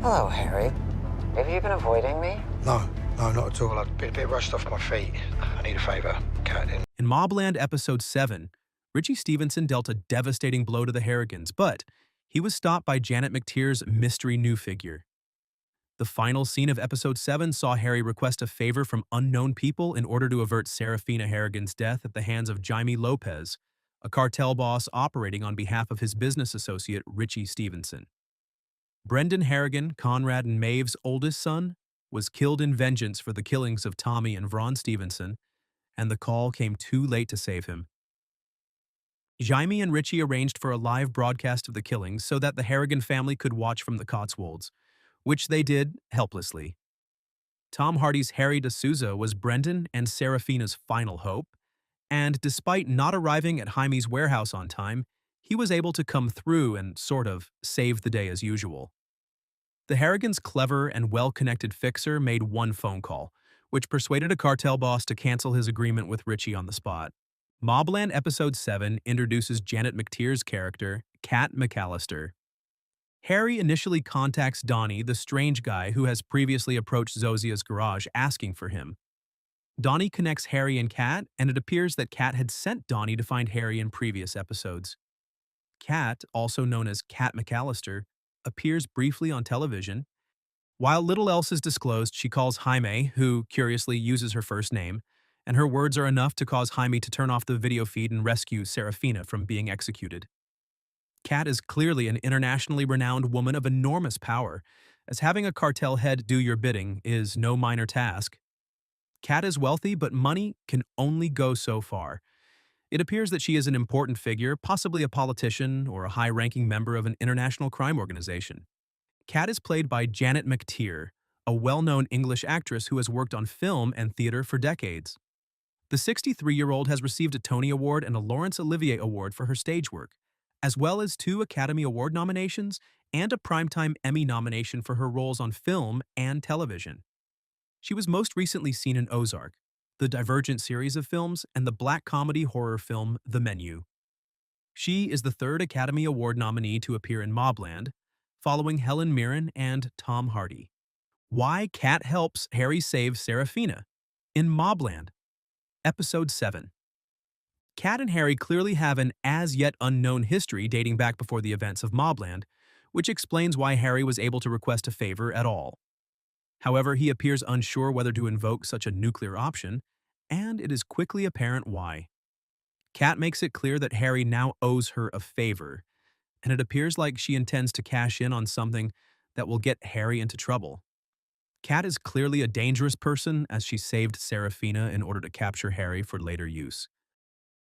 Hello, Harry. Have you been avoiding me? No, not at all. I've been a bit rushed off my feet. I need a favour, Captain. In MobLand Episode 7, Richie Stevenson dealt a devastating blow to the Harrigans, but he was stopped by Janet McTeer's mystery new figure. The final scene of Episode 7 saw Harry request a favor from unknown people in order to avert Serafina Harrigan's death at the hands of Jaime Lopez, a cartel boss operating on behalf of his business associate Richie Stevenson. Brendan Harrigan, Conrad and Maeve's oldest son, was killed in vengeance for the killings of Tommy and Vron Stevenson, and the call came too late to save him. Jaime and Richie arranged for a live broadcast of the killings so that the Harrigan family could watch from the Cotswolds, which they did helplessly. Tom Hardy's Harry D'Souza was Brendan and Serafina's final hope, and despite not arriving at Jaime's warehouse on time, he was able to come through and sort of save the day as usual. The Harrigans' clever and well-connected fixer made one phone call, which persuaded a cartel boss to cancel his agreement with Richie on the spot. MobLand Episode 7 introduces Janet McTeer's character, Kat McAllister. Harry initially contacts Donnie, the strange guy who has previously approached Zosia's garage asking for him. Donnie connects Harry and Kat, and it appears that Kat had sent Donnie to find Harry in previous episodes. Kat, also known as Kat McAllister, appears briefly on television. While little else is disclosed, she calls Jaime, who curiously uses her first name, and her words are enough to cause Jaime to turn off the video feed and rescue Serafina from being executed. Kat is clearly an internationally renowned woman of enormous power, as having a cartel head do your bidding is no minor task. Kat is wealthy, but money can only go so far. It appears that she is an important figure, possibly a politician or a high-ranking member of an international crime organization. Kat is played by Janet McTeer, a well-known English actress who has worked on film and theater for decades. The 63-year-old has received a Tony Award and a Laurence Olivier Award for her stage work, as well as 2 Academy Award nominations and a Primetime Emmy nomination for her roles on film and television. She was most recently seen in Ozark, the Divergent series of films, and the black comedy horror film The Menu. She is the 3rd Academy Award nominee to appear in MobLand, following Helen Mirren and Tom Hardy. Why Kat helps Harry save Serafina in MobLand Episode 7. Kat and Harry clearly have an as-yet unknown history dating back before the events of MobLand, which explains why Harry was able to request a favor at all. However, he appears unsure whether to invoke such a nuclear option, and it is quickly apparent why. Kat makes it clear that Harry now owes her a favor, and it appears like she intends to cash in on something that will get Harry into trouble. Kat is clearly a dangerous person as she saved Serafina in order to capture Harry for later use.